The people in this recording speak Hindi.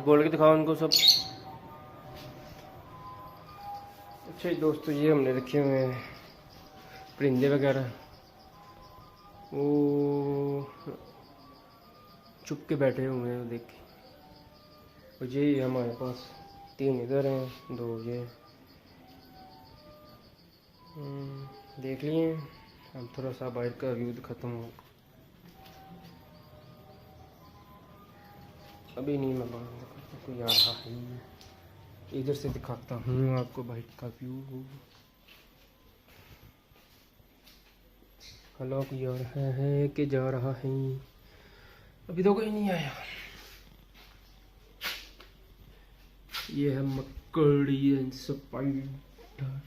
बोल के दिखाओ उनको सब। अच्छा दोस्तों, ये हमने रखे हुए हैं परिंदे वगैरह, वो चुप के बैठे हुए हैं देख के। और ये हमारे पास 3 इधर हैं, 2 ये। देख लिए। अब थोड़ा सा बाहर का व्यू ख़त्म हो, अभी नहीं मैं बाहर कोई आ रहा है, इधर से दिखाता हूँ आपको बाहर का व्यू। हेलो कोई आ रहा है कि जा रहा है? अभी तो कोई नहीं आया। ये है मकड़ी एंड स्पाइडर।